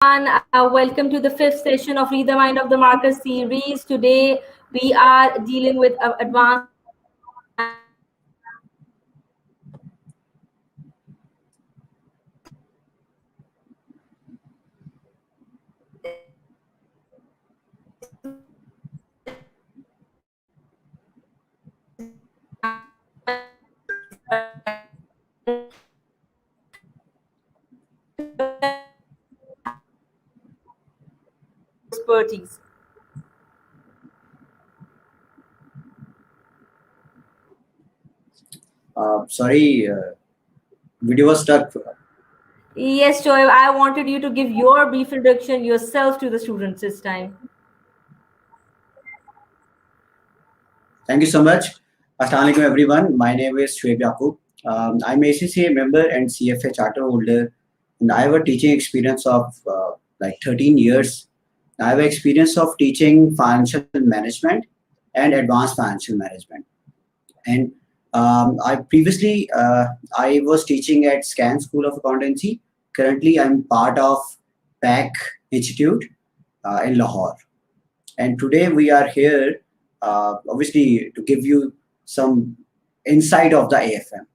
Welcome to the fifth session of Read the Mind of the Marker series. Today we are dealing with advanced expertise. Sorry, video was stuck. Yes, Shoaib, I wanted you to give your brief introduction yourself to the students this time. Thank you so much. Assalamu alaikum everyone. My name is Shoaib Yaqoob. I'm ACCA member and CFA charter holder, and I have a teaching experience of like 13 years. I have experience of teaching financial management and advanced financial management. And I previously I was teaching at Scan School of Accountancy. Currently, I'm part of PAC Institute in Lahore. And today we are here, obviously, to give you some insight of the AFM.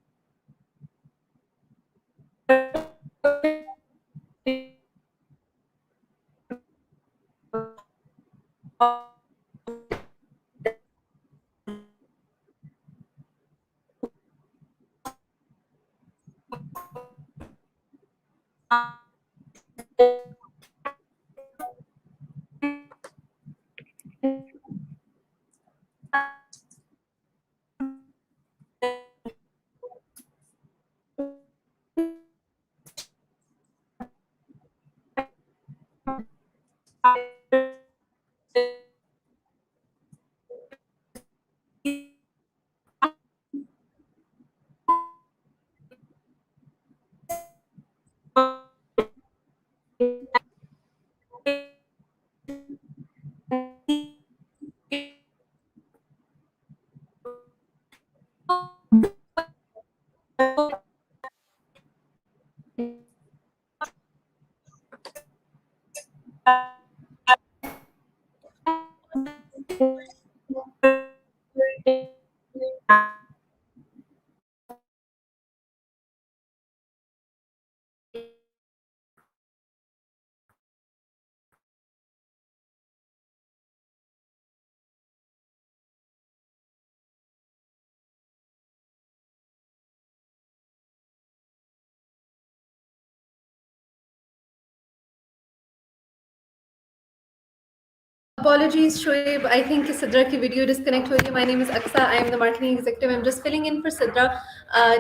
Apologies, Shoaib. I think Sidra ki video disconnect ho gayi. My name is Aksa. I am the marketing executive. I'm just filling in for Sidra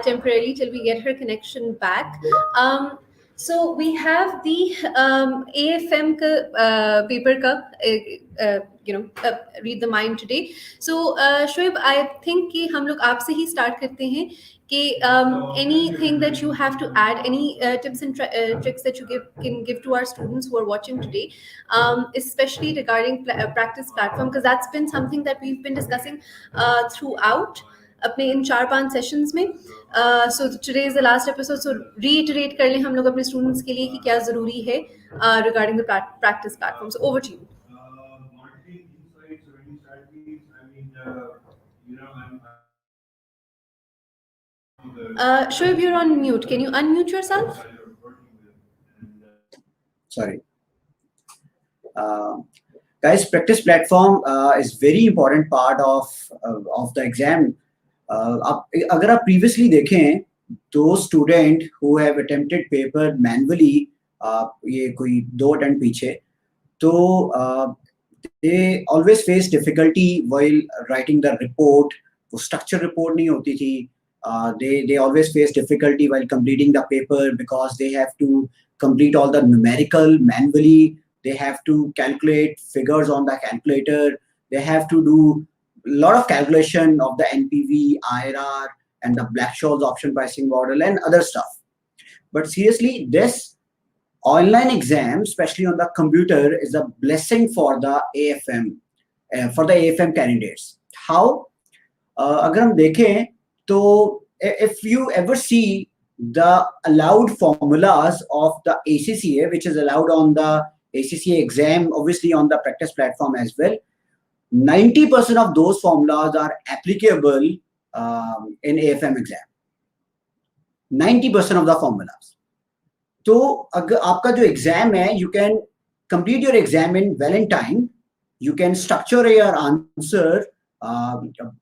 temporarily till we get her connection back. So we have the AFM paper ka, read the mind today. So Shoaib, I think कि हम लोग आपसे ही start करते हैं कि anything that you have to add, any tips and tricks that you can give to our students who are watching today, especially regarding practice platform, because that's been something that we've been discussing throughout अपने इन 4-5 sessions में. So today is the last episode, so reiterate कर लें हम लोग अपने students के लिए कि क्या ज़रूरी है regarding the practice platform. So over to you. Marketing insights or any strategies. I mean, Shoaib, you're on mute. Can you unmute yourself? Sorry. Guys, practice platform is very important part of the exam. अगर आप previously देखें, those student who have attempted paper manually, ये कोई 2 attempt पीछे, तो they always face difficulty while writing the report. वो structure report नहीं होती थी. They always face difficulty while completing the paper because they have to complete all the numerical manually. They have to calculate figures on the calculator. They have to do a lot of calculation of the NPV, IRR, and the Black-Scholes option pricing model and other stuff. But seriously, this online exam, especially on the computer, is a blessing for the AFM candidates. How? अगर हम देखें तो if you ever see the allowed formulas of the ACCA, which is allowed on the ACCA exam, obviously on the practice platform as well, 90% of those formulas are applicable in AFM exam. 90% of the formulas. तो अगर आपका जो exam है, you can complete your exam in well in time. You can structure your answer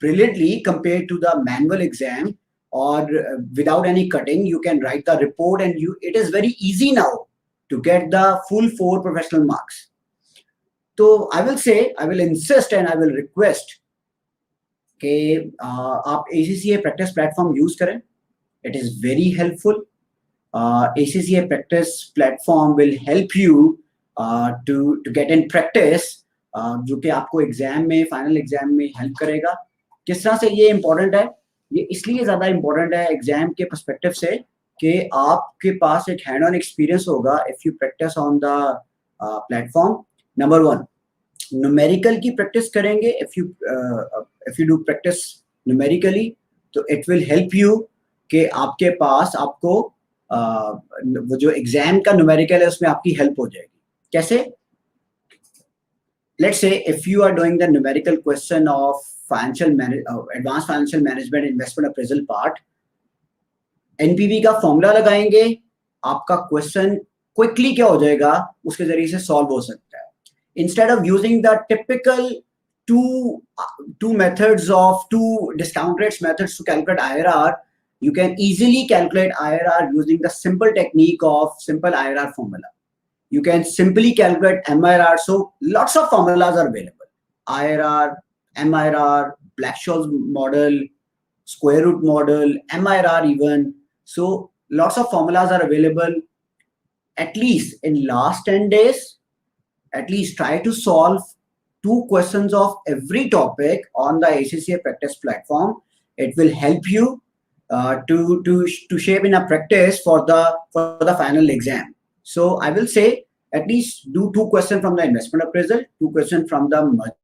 brilliantly compared to the manual exam, or without any cutting. You can write the report, and it is very easy now to get the full 4 professional marks. So I will insist and I will request कि आप ACCA practice platform use करें. It is very helpful. ACCA practice platform will help you to get in practice, जो कि आपको exam में, final exam में help करेगा. किस तरह से ये इम्पोर्टेंट है? ये इसलिए ज़्यादा इम्पोर्टेंट है एग्जाम के पर्सपेक्टिव से कि आपके पास एक हैंड ऑन एक्सपीरियंस होगा if you practice on the platform. Number 1, numerical की प्रैक्टिस करेंगे. If you do practice numerically, तो इट विल हेल्प यू कि आपके पास आपको वो जो एग्जाम का न्यूमेरिकल है उसमें आपकी हेल्प हो जाएगी. कैसे? Let's say if you are doing the numerical question of advanced financial management investment appraisal part, NPV का फॉर्मूला लगाएंगे, आपका क्वेश्चन क्विकली क्या हो जाएगा, उसके जरिए से सॉल्व हो सकता है. Instead of using the typical two methods of two discount rates methods to calculate IRR, you can easily calculate IRR using the simple technique of simple IRR formula. You can simply calculate MIRR. So lots of formulas are available. IRR, MIRR, Black-Scholes model, square root model, MIRR even. So lots of formulas are available. At least in last 10 days, at least try to solve 2 questions of every topic on the ACCA practice platform. It will help you to shape in a practice for the final exam. So I will say at least do 2 questions from the investment appraisal, 2 questions from the merger.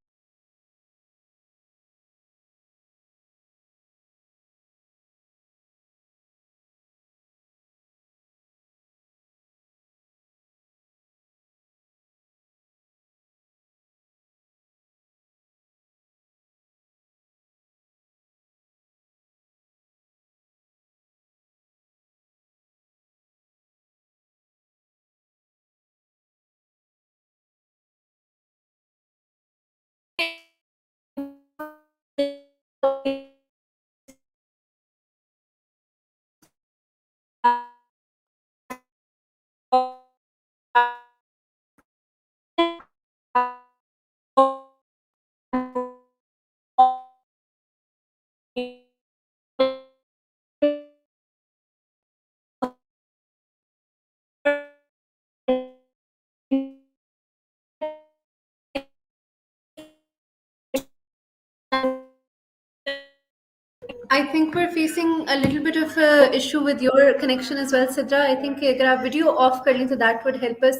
I think we're facing a little bit of a issue with your connection as well, Sidra. I think अगर आप video off कर लें तो that would help us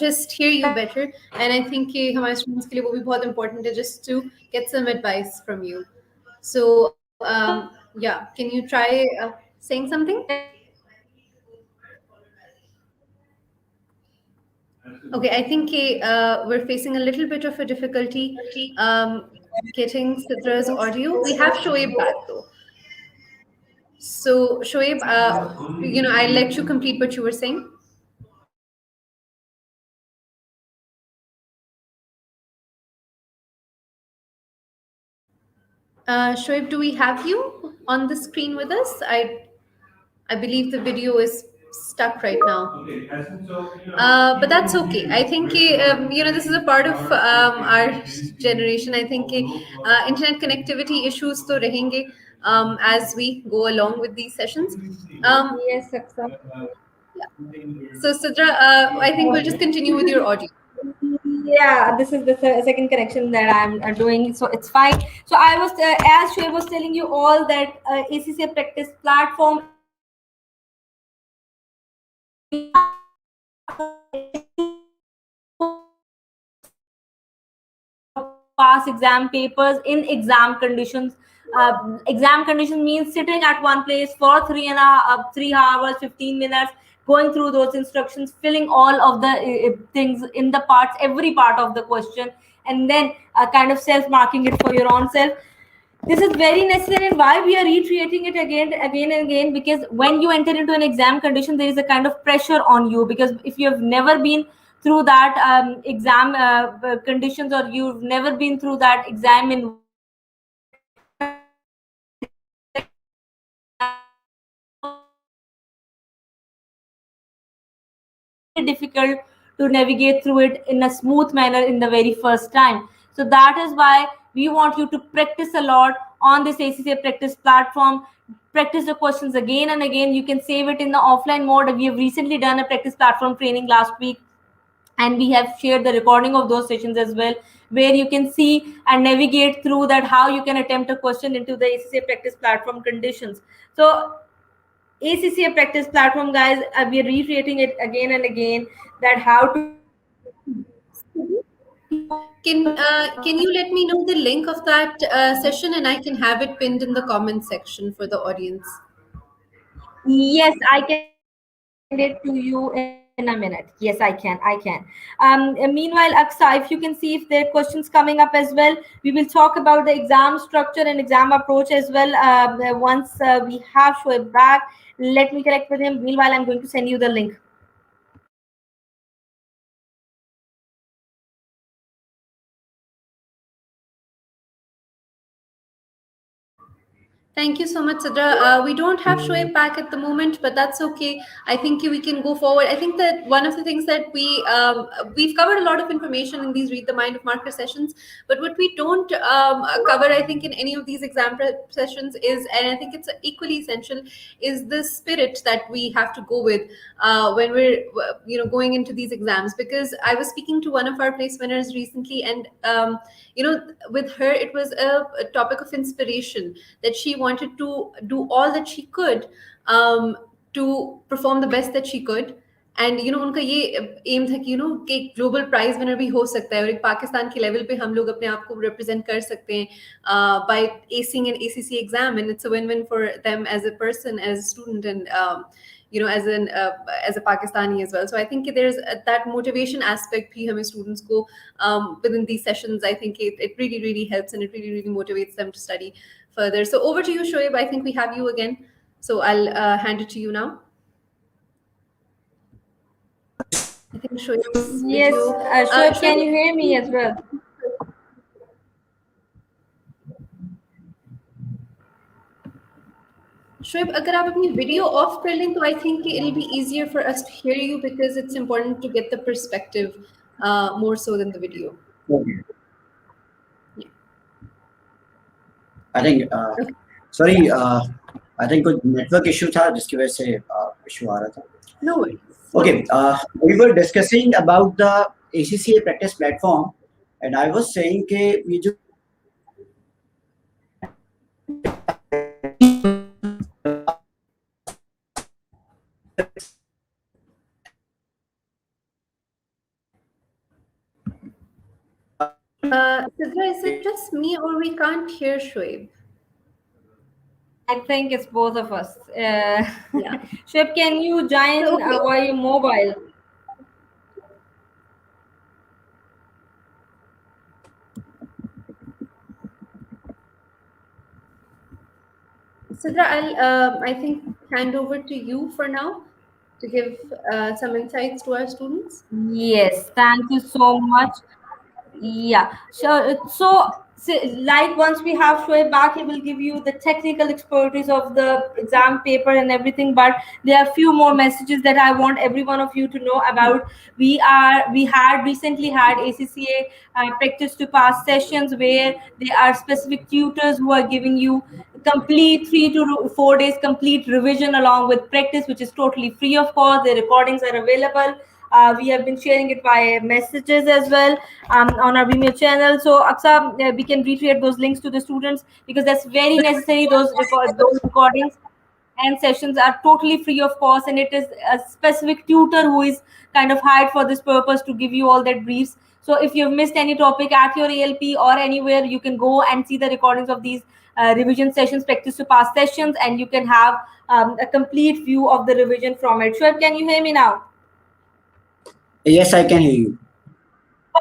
just hear you better. And I think कि हमारे students के लिए वो भी बहुत important है just to get some advice from you. So yeah, can you try saying something? Okay, I think we're facing a little bit of a difficulty getting Sidra's audio. We have Shoaib back though. So Shoaib, I'll let you complete what you were saying. Shoaib, do we have you on the screen with us? I believe the video is stuck right now. But that's okay. I think this is a part of our generation. I think internet connectivity issues to rahenge as we go along with these sessions. Yes, Saksa. So Sidra, I think we'll just continue with your audio. Yeah, this is the second connection that I'm doing, so it's fine. So I was, as Shoaib was telling you all, that ACCA practice platform pass exam papers in exam conditions. Exam conditions means sitting at one place for 3 hours 15 minutes, going through those instructions, filling all of the things in the parts, every part of the question, and then kind of self marking it for your own self. This is very necessary, and why we are recreating it again and again, because when you enter into an exam condition, there is a kind of pressure on you, because if you have never been through that exam conditions, or you've never been through that exam environment, you can understand that very difficult to navigate through it in a smooth manner in the very first time. So that is why we want you to practice a lot on this ACCA practice platform. Practice the questions again and again. You can save it in the offline mode. We have recently done a practice platform training last week, and we have shared the recording of those sessions as well, where you can see and navigate through that how you can attempt a question into the ACCA practice platform conditions. So ACCA practice platform, guys, we are reiterating it again and again, that how to Can you let me know the link of that session, and I can have it pinned in the comment section for the audience? Yes, I can send it to you in a minute. Yes, I can. Meanwhile, Aksa, if you can see if there are questions coming up as well, we will talk about the exam structure and exam approach as well. Once we have Shoaib back, let me connect with him. Meanwhile, I'm going to send you the link. Thank you so much, Sidra. We don't have Shoaib back at the moment, but that's okay. I think we can go forward. I think that one of the things that we've covered a lot of information in these Read the Mind of Marker sessions, but what we don't cover, I think, in any of these exam prep sessions is, and I think it's equally essential, is the spirit that we have to go with when we're going into these exams. Because I was speaking to one of our place winners recently, and with her, it was a topic of inspiration that she wanted to do all that she could to perform the best that she could. And उनका ये M था कि कि एक global prize winner भी हो सकता है और एक पाकिस्तान के लेवल पे हम लोग अपने आप को रिप्रेजेंट कर सकते हैं by acing an ACC exam and it's a win win for them as a person as a student and as a Pakistani as well. So I think there's that motivation aspect bhi hame students ko within these sessions. I think it really helps, and it really motivates them to study further. So over to you, Shoaib. I think we have you again. So I'll hand it to you now. I think Shoaib's Yes, video. Shoaib, can you hear me as well? Shoaib, अगर आप अपनी video off कर लें तो I think it'll be easier for us to hear you, because it's important to get the perspective more so than the video. Okay. Yeah. I think Okay. sorry, I think कुछ network issue था जिसकी वजह से issue आ रहा था. No worries. Okay, we were discussing about the ACCA practice platform, and I was saying कि ये जो Sidra, is it just me or we can't hear Shoaib? I think it's both of us. Yeah. Shoaib, can you join Okay. via your mobile? Sidra, I'll I think hand over to you for now to give some insights to our students. Yes, thank you so much. Yeah, sure. So, like once we have Shoaib back, he will give you the technical expertise of the exam paper and everything. But there are a few more messages that I want every one of you to know about. We had recently had ACCA practice to pass sessions where there are specific tutors who are giving you complete 3 to 4 days complete revision along with practice, which is totally free of cost. The recordings are available. We have been sharing it via messages as well on our Vimeo channel. So Aksa, we can reiterate those links to the students because that's very necessary. Those recordings. and sessions are totally free of cost, and it is a specific tutor who is kind of hired for this purpose to give you all that briefs. So if you've missed any topic at your ALP or anywhere, you can go and see the recordings of these revision sessions, practice to pass sessions, and you can have a complete view of the revision from it. Shoaib, can you hear me now? Yes, I can hear you.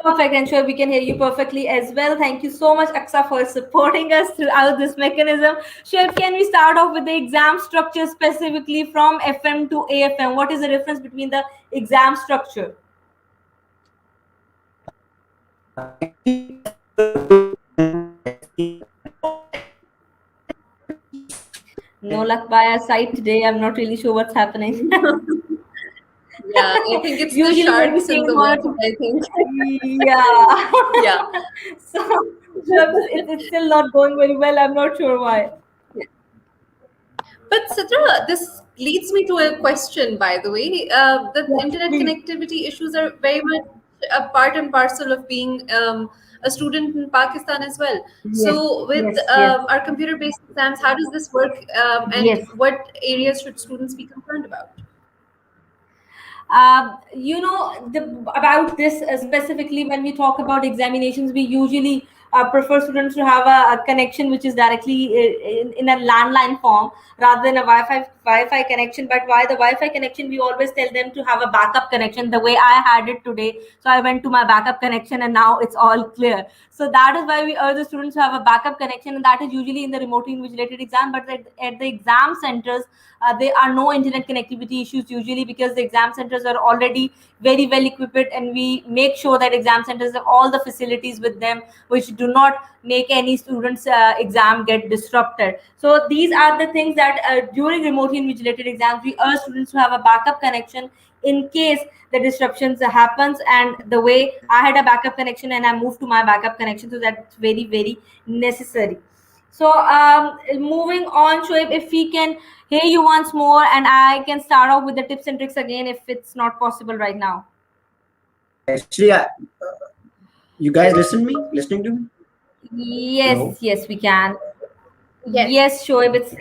Perfect, and sure we can hear you perfectly as well. Thank you so much, Aksa, for supporting us throughout this mechanism. Sure, can we start off with the exam structure specifically from FM to AFM? What is the difference between the exam structure? No luck by our side today. I'm not really sure what's happening. Yeah, I think it's the Usually when we sharks say in the one or wind, two, I think. yeah. Yeah. So it's still not going very well. I'm not sure why. But Sidra, this leads me to a question, by the way. The Yes, internet please. connectivity issues are very much a part and parcel of being a student in Pakistan as well. Yes, So, with yes, yes, our computer-based exams, how does this work, and yes. what areas should students be concerned about? About this specifically, when we talk about examinations, we usually prefer students to have a connection which is directly in a landline form rather than a Wi-Fi connection. But why the Wi-Fi connection? We always tell them to have a backup connection. The way I had it today, so I went to my backup connection, and now it's all clear. So that is why we urge the students to have a backup connection, and that is usually in the remotely invigilated exam. But at the exam centers, there are no internet connectivity issues usually, because the exam centers are already very well equipped, and we make sure that exam centers have all the facilities with them which do not make any students exam get disrupted. So these are the things that during remotely invigilated exams we urge students to have a backup connection in case the disruptions happens. And the way I had a backup connection and I moved to my backup connection, so that's very very necessary. So moving on, Shoaib, if we can hear you once more, and I can start off with the tips and tricks again if it's not possible right now. Actually, you guys listening to me? Yes, Hello. yes, we can. Yes. Yes, Shoaib, it's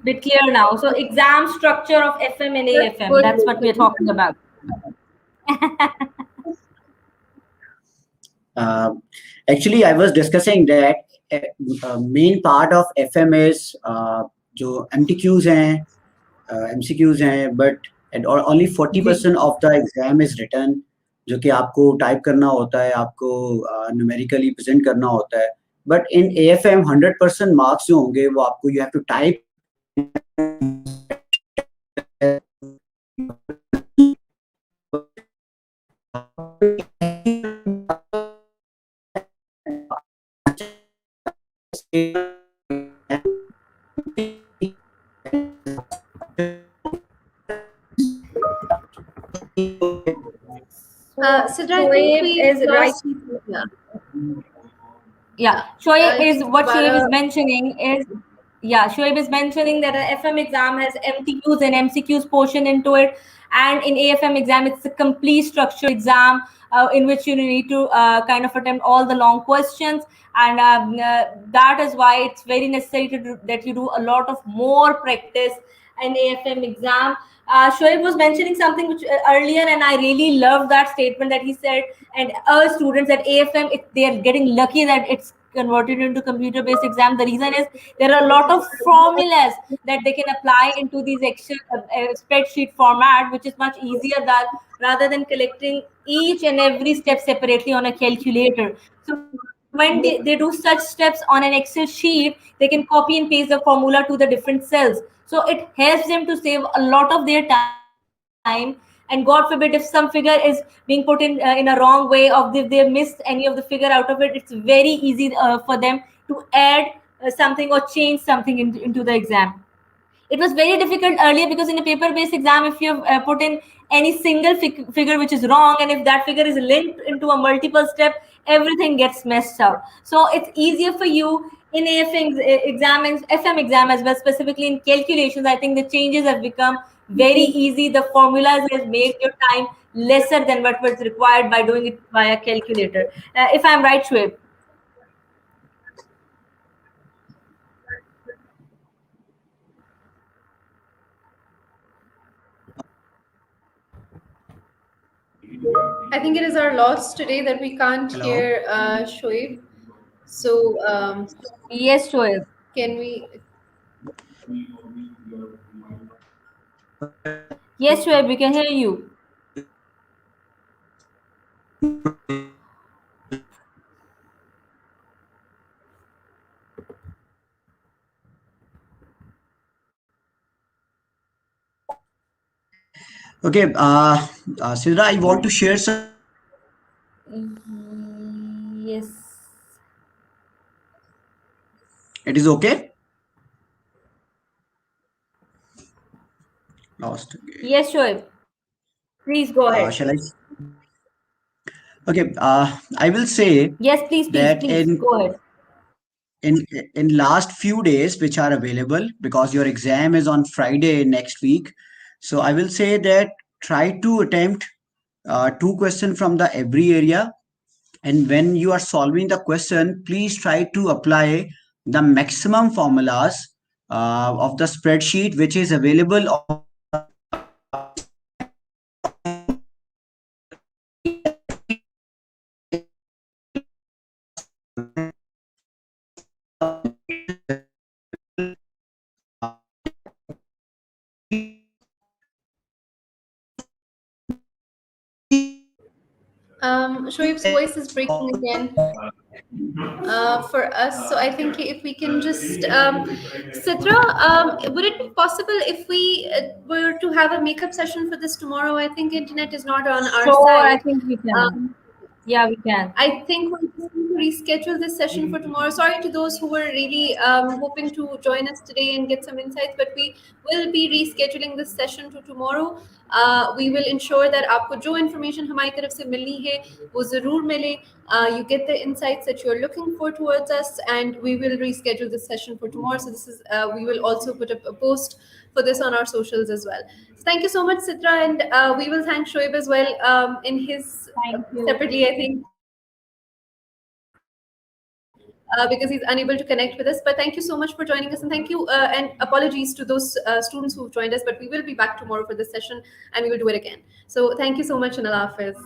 bit clear now. So exam structure of FM and That's AFM, good. that's what we're talking about. Uh, Actually, I was discussing that main part of FM is जो MTQs हैं, MCQs हैं, but only 40% of the exam is written, जो कि आपको type करना होता है, आपको न्यूमेरिकली प्रेजेंट करना होता है. But in AFM 100% marks जो होंगे वो आपको you have to type. Sidra, I think Shoaib we've is right. lost you. Yeah. Yeah, Shoaib is what Shoaib is Dobara- mentioning is yeah, Shoaib is mentioning that an FM exam has MTQs and MCQs portion into it, and in AFM exam it's a complete structured exam in which you need to kind of attempt all the long questions, and that is why it's very necessary that you do a lot of more practice in AFM exam. Shoaib was mentioning something which earlier, and I really love that statement that he said. And our students at AFM, they are getting lucky that it's converted into computer-based exam. The reason is there are a lot of formulas that they can apply into these Excel spreadsheet format, which is much easier that rather than collecting each and every step separately on a calculator. So when they do such steps on an Excel sheet, they can copy and paste the formula to the different cells. So it helps them to save a lot of their time. And God forbid, if some figure is being put in a wrong way, or if they missed any of the figure out of it, it's very easy for them to add something or change something into the exam. It was very difficult earlier because in a paper based exam, if you have put in any single figure which is wrong, and if that figure is linked into a multiple step, everything gets messed up. So it's easier for you in AFM exam and FM exam as well, specifically in calculations. I think the changes have become very easy. The formulas has made your time lesser than what was required by doing it via calculator. If I'm right, Shoaib. I think it is our loss today that we can't Hello? hear Shoaib. So Yes, Shoaib. can we? Yes, Shoaib, we can hear you. Okay, Sidra, I want to share some. Yes. It is okay? Lost again. Yes, Shoaib. Please go ahead. Shall I? Okay, I will say Yes, please, please, that please. Go ahead. in in last few days which are available, because your exam is on Friday next week, so I will say that try to attempt two questions from the every area, and when you are solving the question, please try to apply the maximum formulas of the spreadsheet which is available on Shoaib's voice is breaking again for us. So I think if we can just, Sitra, would it be possible if we were to have a makeup session for this tomorrow? I think internet is not on our Sure, I side. think we can. Um, Yeah, we can. I think we're going to reschedule this session for tomorrow. Sorry to those who were really hoping to join us today and get some insights, but we will be rescheduling this session to tomorrow. We will ensure that आपको जो information हमारी तरफ से मिलनी है वो ज़रूर मिले. You get the insights that you're looking for towards us, and we will reschedule this session for tomorrow. So this is we will also put up a post for this on our socials as well. So thank you so much, Sitra, and we will thank Shoaib as well in his Thank you. separately, I think, because he's unable to connect with us. But thank you so much for joining us, and thank you and apologies to those students who've joined us. But we will be back tomorrow for this session, and we will do it again. So thank you so much, and Allah Hafiz.